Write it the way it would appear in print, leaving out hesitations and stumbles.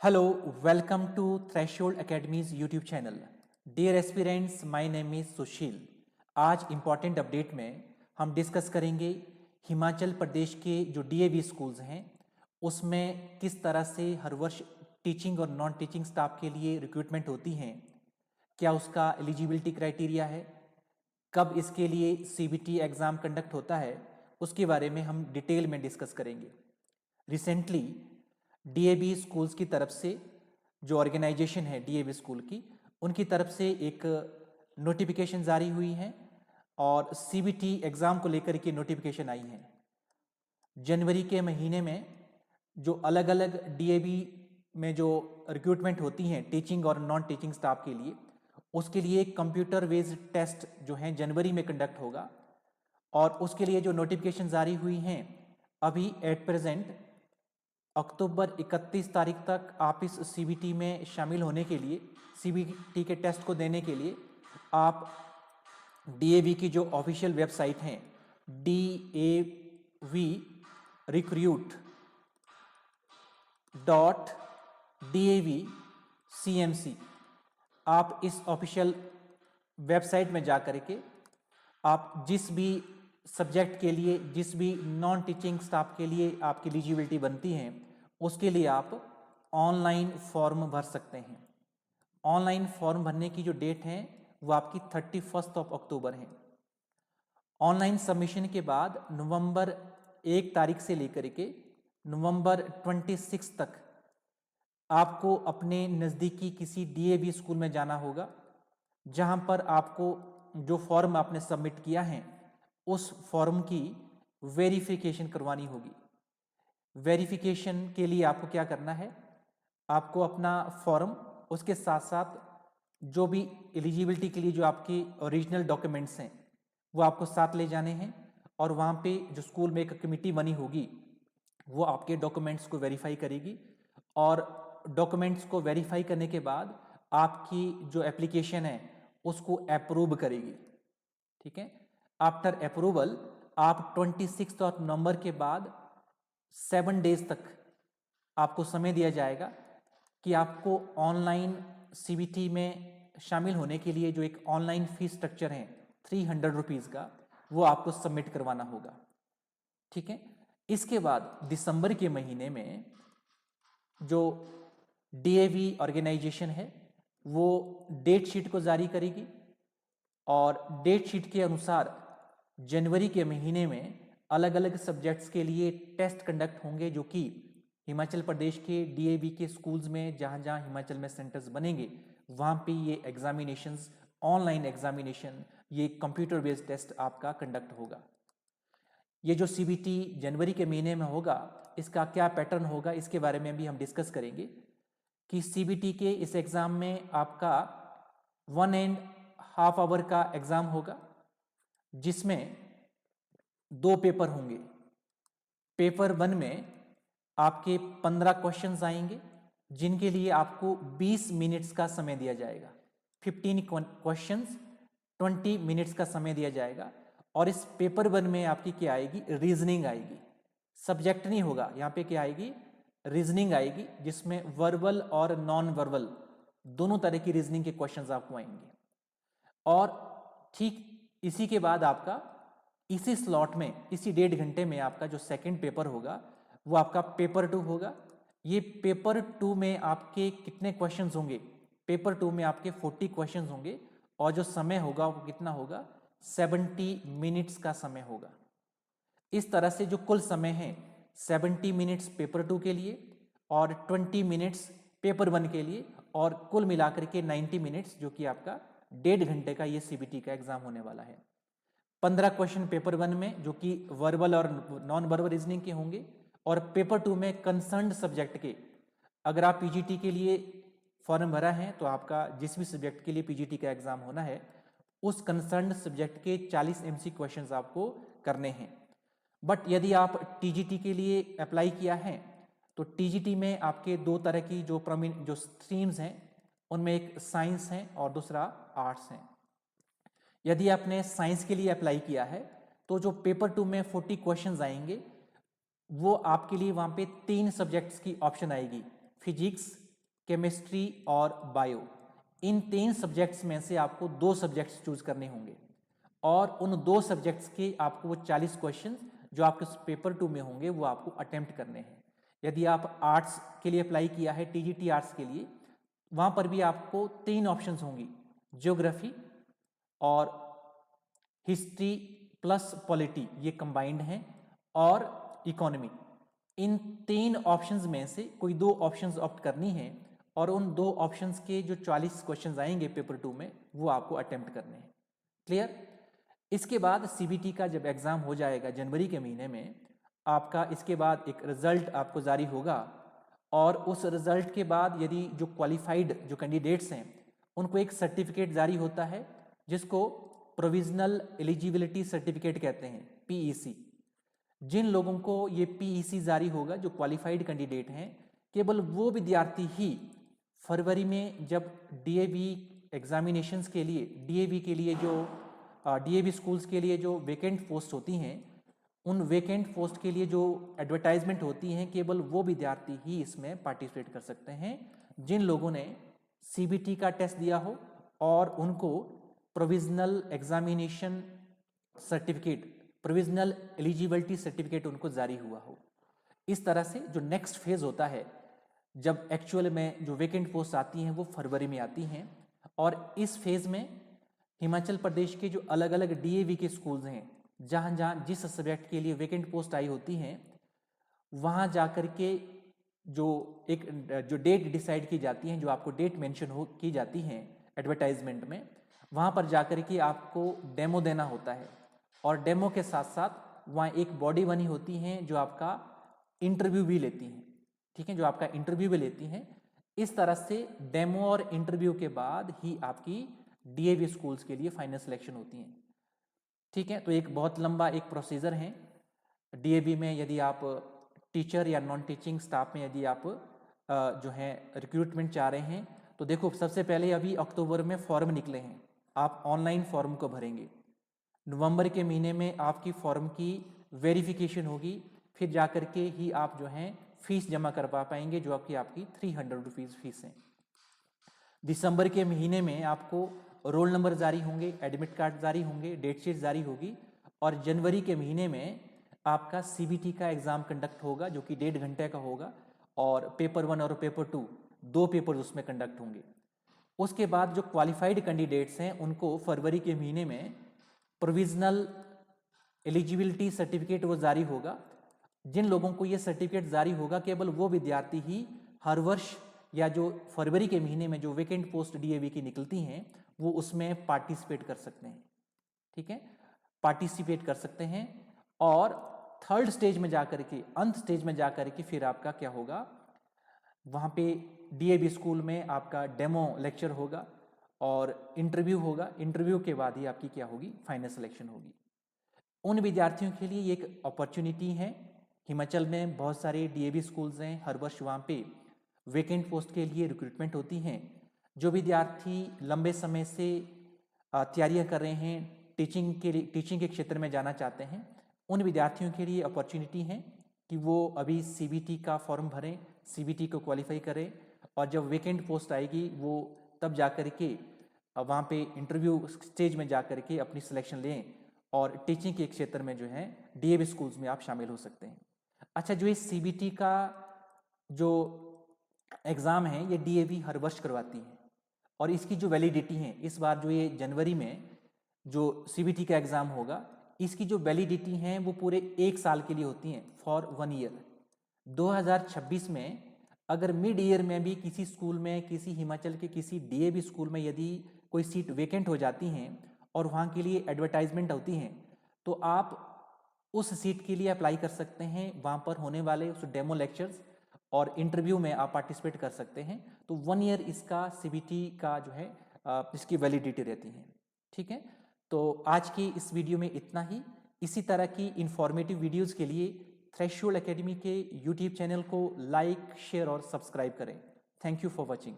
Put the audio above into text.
Hello, welcome to Threshold Academy's YouTube channel. Dear aspirants, my name is सुशील। आज important update में हम discuss करेंगे हिमाचल प्रदेश के जो डीएवी स्कूल्स हैं उसमें किस तरह से हर वर्ष टीचिंग और नॉन टीचिंग स्टाफ के लिए रिक्रूटमेंट होती हैं, क्या उसका एलिजिबिलिटी क्राइटेरिया है, कब इसके लिए सीबीटी एग्ज़ाम कंडक्ट होता है, उसके बारे में हम डिटेल में डिस्कस करेंगे। रिसेंटली डीएवी स्कूल्स की तरफ से जो ऑर्गेनाइजेशन है डीएवी स्कूल की, उनकी तरफ से एक नोटिफिकेशन जारी हुई है और सीबीटी एग्ज़ाम को लेकर के नोटिफिकेशन आई है। जनवरी के महीने में जो अलग अलग डीएवी में जो रिक्रूटमेंट होती हैं टीचिंग और नॉन टीचिंग स्टाफ के लिए, उसके लिए कंप्यूटर बेस्ड टेस्ट जो है जनवरी में कंडक्ट होगा और उसके लिए जो नोटिफिकेशन जारी हुई हैं अभी एट प्रेजेंट अक्टूबर 31 तारीख तक आप इस सीबीटी में शामिल होने के लिए, सीबीटी के टेस्ट को देने के लिए आप डीएवी की जो ऑफिशियल वेबसाइट है davrecruit.davcmc, आप इस ऑफिशियल वेबसाइट में जा करके आप जिस भी सब्जेक्ट के लिए, जिस भी नॉन टीचिंग स्टाफ के लिए आपकी एलिजिबिलिटी बनती है उसके लिए आप ऑनलाइन फॉर्म भर सकते हैं। ऑनलाइन फॉर्म भरने की जो डेट है वो आपकी 31 अक्टूबर है। ऑनलाइन सबमिशन के बाद नवंबर 1 तारीख से लेकर के नवंबर 26 तक आपको अपने नज़दीकी किसी डीएवी स्कूल में जाना होगा, जहां पर आपको जो फॉर्म आपने सबमिट किया है उस फॉर्म की वेरिफिकेशन करवानी होगी। वेरिफिकेशन के लिए आपको क्या करना है, आपको अपना फॉर्म, उसके साथ साथ जो भी एलिजिबिलिटी के लिए जो आपके ओरिजिनल डॉक्यूमेंट्स हैं वो आपको साथ ले जाने हैं और वहाँ पे जो स्कूल में एक कमेटी बनी होगी वो आपके डॉक्यूमेंट्स को वेरीफाई करेगी और डॉक्यूमेंट्स को वेरीफाई करने के बाद आपकी जो एप्लीकेशन है उसको अप्रूव करेगी। ठीक है, आफ्टर अप्रूवल आप 26 नवंबर के बाद 7 डेज तक आपको समय दिया जाएगा कि आपको ऑनलाइन सीबीटी में शामिल होने के लिए जो एक ऑनलाइन फीस स्ट्रक्चर है 300 रुपीज़ का, वो आपको सबमिट करवाना होगा। ठीक है, इसके बाद दिसंबर के महीने में जो डीएवी ऑर्गेनाइजेशन है वो डेट शीट को जारी करेगी और डेट शीट के अनुसार जनवरी के महीने में अलग अलग सब्जेक्ट्स के लिए टेस्ट कंडक्ट होंगे, जो कि हिमाचल प्रदेश के डीएवी के स्कूल्स में जहां जहां हिमाचल में सेंटर्स बनेंगे वहां पे ये एग्जामिनेशंस, ऑनलाइन एग्जामिनेशन, ये कंप्यूटर बेस्ड टेस्ट आपका कंडक्ट होगा। ये जो सीबीटी जनवरी के महीने में होगा इसका क्या पैटर्न होगा इसके बारे में भी हम डिस्कस करेंगे कि सीबीटी के इस एग्ज़ाम में आपका 1.5 आवर का एग्ज़ाम होगा जिसमें 2 पेपर होंगे। पेपर 1 में आपके 15 क्वेश्चंस आएंगे जिनके लिए आपको 20 मिनट्स का समय दिया जाएगा। 15 क्वेश्चंस 20 मिनट्स का समय दिया जाएगा और इस पेपर 1 में आपकी क्या आएगी, रीजनिंग आएगी। सब्जेक्ट नहीं होगा, यहाँ पे क्या आएगी, रीजनिंग आएगी, जिसमें वर्बल और नॉन वर्बल दोनों तरह की रीजनिंग के क्वेश्चंस आपको आएंगे। और ठीक इसी के बाद आपका इसी स्लॉट में, इसी 1.5 घंटे में आपका जो सेकंड पेपर होगा वो आपका पेपर 2 होगा। ये पेपर 2 में आपके कितने क्वेश्चंस होंगे, पेपर 2 में आपके 40 क्वेश्चंस होंगे और जो समय होगा वो कितना होगा, 70 मिनट्स का समय होगा। इस तरह से जो कुल समय है 70 मिनट्स पेपर 2 के लिए और 20 मिनट्स पेपर 1 के लिए और कुल मिलाकर के 90 मिनट्स, जो कि आपका 1.5 घंटे का ये सीबीटी का एग्जाम होने वाला है। 15 क्वेश्चन पेपर 1 में जो कि वर्बल और नॉन वर्बल रीजनिंग के होंगे और पेपर 2 में कंसर्न्ड सब्जेक्ट के, अगर आप पीजीटी के लिए फॉर्म भरा है तो आपका जिस भी सब्जेक्ट के लिए पीजीटी का एग्जाम होना है उस कंसर्न्ड सब्जेक्ट के 40 एमसी क्वेश्चंस आपको करने हैं। बट यदि आप टीजीटी के लिए अप्लाई किया है तो टीजीटी में आपके 2 तरह की जो स्ट्रीम्स हैं उनमें एक साइंस है और दूसरा आर्ट्स है। यदि आपने साइंस के लिए अप्लाई किया है तो जो पेपर 2 में 40 क्वेश्चंस आएंगे वो आपके लिए वहां पे 3 सब्जेक्ट्स की ऑप्शन आएगी, फिजिक्स, केमिस्ट्री और बायो, इन 3 सब्जेक्ट्स में से आपको 2 सब्जेक्ट्स चूज करने होंगे और उन 2 सब्जेक्ट्स के आपको वो 40 क्वेश्चन जो आपके पेपर 2 में होंगे वो आपको अटेम्प्ट करने हैं। यदि आप आर्ट्स के लिए अप्लाई किया है, टीजीटी आर्ट्स के लिए, वहां पर भी आपको 3 ऑप्शंस होंगी, ज्योग्राफी और हिस्ट्री प्लस पॉलिटी, ये कंबाइंड हैं, और इकोनॉमी। इन 3 ऑप्शंस में से कोई 2 ऑप्शंस ऑप्ट करनी है और उन 2 ऑप्शंस के जो 40 क्वेश्चंस आएंगे पेपर 2 में वो आपको अटेम्प्ट करने हैं। क्लियर? इसके बाद सीबीटी का जब एग्जाम हो जाएगा जनवरी के महीने में, आपका इसके बाद एक रिजल्ट आपको जारी होगा और उस रिजल्ट के बाद यदि जो क्वालिफाइड जो कैंडिडेट्स हैं उनको एक सर्टिफिकेट जारी होता है जिसको प्रोविजनल एलिजिबिलिटी सर्टिफिकेट कहते हैं, पीईसी। जिन लोगों को ये पीईसी जारी होगा, जो क्वालिफाइड कैंडिडेट हैं, केवल वो विद्यार्थी ही फरवरी में जब डीएवी एग्जामिनेशंस के लिए, डीएवी के लिए जो डीएवी स्कूल्स के लिए जो वेकेंट पोस्ट होती हैं, उन वेकेंट पोस्ट के लिए जो एडवर्टाइजमेंट होती हैं, केवल वो विद्यार्थी ही इसमें पार्टिसिपेट कर सकते हैं जिन लोगों ने सीबीटी का टेस्ट दिया हो और उनको provisional examination certificate, provisional eligibility certificate उनको जारी हुआ हो। इस तरह से जो नेक्स्ट फेज होता है, जब एक्चुअल में जो वेकेंट पोस्ट आती हैं वो फरवरी में आती हैं, और इस फेज में हिमाचल प्रदेश के जो अलग अलग डीएवी के स्कूल्स हैं, जहाँ जहाँ जिस सब्जेक्ट के लिए वेकेंट पोस्ट आई होती हैं, वहाँ जाकर के जो डेट डिसाइड की जाती हैं, जो आपको डेट मेंशन की जाती हैं एडवर्टाइजमेंट में, वहाँ पर जाकर के आपको डेमो देना होता है और डेमो के साथ साथ वहाँ एक बॉडी बनी होती है जो आपका इंटरव्यू भी लेती हैं, ठीक है, जो आपका इंटरव्यू भी लेती हैं। इस तरह से डेमो और इंटरव्यू के बाद ही आपकी डीएवी स्कूल्स के लिए फाइनल सिलेक्शन होती हैं, ठीक है। तो एक बहुत लंबा एक प्रोसीजर है डीएवी में। यदि आप टीचर या नॉन टीचिंग स्टाफ में यदि आप जो है रिक्रूटमेंट चाह रहे हैं, तो देखो सबसे पहले अभी अक्टूबर में फॉर्म निकले हैं, आप ऑनलाइन फॉर्म को भरेंगे। नवंबर के महीने में आपकी फॉर्म की वेरिफिकेशन होगी, फिर जाकर के ही आप जो है फीस जमा करवा पाएंगे, जो आपकी 300 रुपीज़ फीस है। दिसंबर के महीने में आपको रोल नंबर जारी होंगे, एडमिट कार्ड जारी होंगे, डेट शीट जारी होगी, और जनवरी के महीने में आपका सीबीटी का एग्जाम कंडक्ट होगा जो कि 1.5 घंटे का होगा, और पेपर 1 और पेपर 2 2 पेपर उसमें कंडक्ट होंगे। उसके बाद जो क्वालिफाइड कैंडिडेट्स हैं उनको फरवरी के महीने में प्रोविजनल एलिजिबिलिटी सर्टिफिकेट वो जारी होगा। जिन लोगों को ये सर्टिफिकेट जारी होगा, केवल वो विद्यार्थी ही हर वर्ष या जो फरवरी के महीने में जो वेकेंट पोस्ट डीएवी की निकलती हैं वो उसमें पार्टिसिपेट कर सकते हैं, ठीक है, पार्टिसिपेट कर सकते हैं। और थर्ड स्टेज में जाकर के, अंत स्टेज में जाकर के फिर आपका क्या होगा, वहाँ पे डीएवी स्कूल में आपका डेमो लेक्चर होगा और इंटरव्यू होगा। इंटरव्यू के बाद ही आपकी क्या होगी, फाइनल सिलेक्शन होगी। उन विद्यार्थियों के लिए एक अपॉर्चुनिटी है, हिमाचल में बहुत सारे डीएवी स्कूल्स हैं, हर वर्ष वहाँ पे वेकेंट पोस्ट के लिए रिक्रूटमेंट होती हैं। जो विद्यार्थी लंबे समय से तैयारियां कर रहे हैं, टीचिंग के क्षेत्र में जाना चाहते हैं, उन विद्यार्थियों के लिए अपॉर्चुनिटी है कि वो अभी सीबीटी का फॉर्म भरें, सीबीटी को क्वालिफाई करें, और जब वेकेंट पोस्ट आएगी वो तब जाकर के वहाँ पे इंटरव्यू स्टेज में जाकर के अपनी सिलेक्शन लें और टीचिंग के क्षेत्र में जो है डीएवी स्कूल्स में आप शामिल हो सकते हैं। अच्छा, जो ये सीबीटी का जो एग्ज़ाम है ये डीएवी हर वर्ष करवाती है और इसकी जो वैलिडिटी है, इस बार जो ये जनवरी में जो सीबीटी का एग्ज़ाम होगा, इसकी जो वैलिडिटी हैं वो पूरे 1 साल के लिए होती हैं, फॉर 1 ईयर। 2026 में अगर मिड ईयर में भी किसी स्कूल में, किसी हिमाचल के किसी डीएवी स्कूल में यदि कोई सीट वेकेंट हो जाती हैं और वहाँ के लिए एडवर्टाइजमेंट होती हैं, तो आप उस सीट के लिए अप्लाई कर सकते हैं। वहाँ पर होने वाले उस डेमो लेक्चर्स और इंटरव्यू में आप पार्टिसिपेट कर सकते हैं। तो 1 ईयर इसका सीबीटी का जो है इसकी वैलिडिटी रहती है, ठीक है। तो आज की इस वीडियो में इतना ही। इसी तरह की इंफॉर्मेटिव वीडियोस के लिए थ्रेशोल्ड एकेडमी के यूट्यूब चैनल को लाइक, शेयर और सब्सक्राइब करें। Thank you for watching.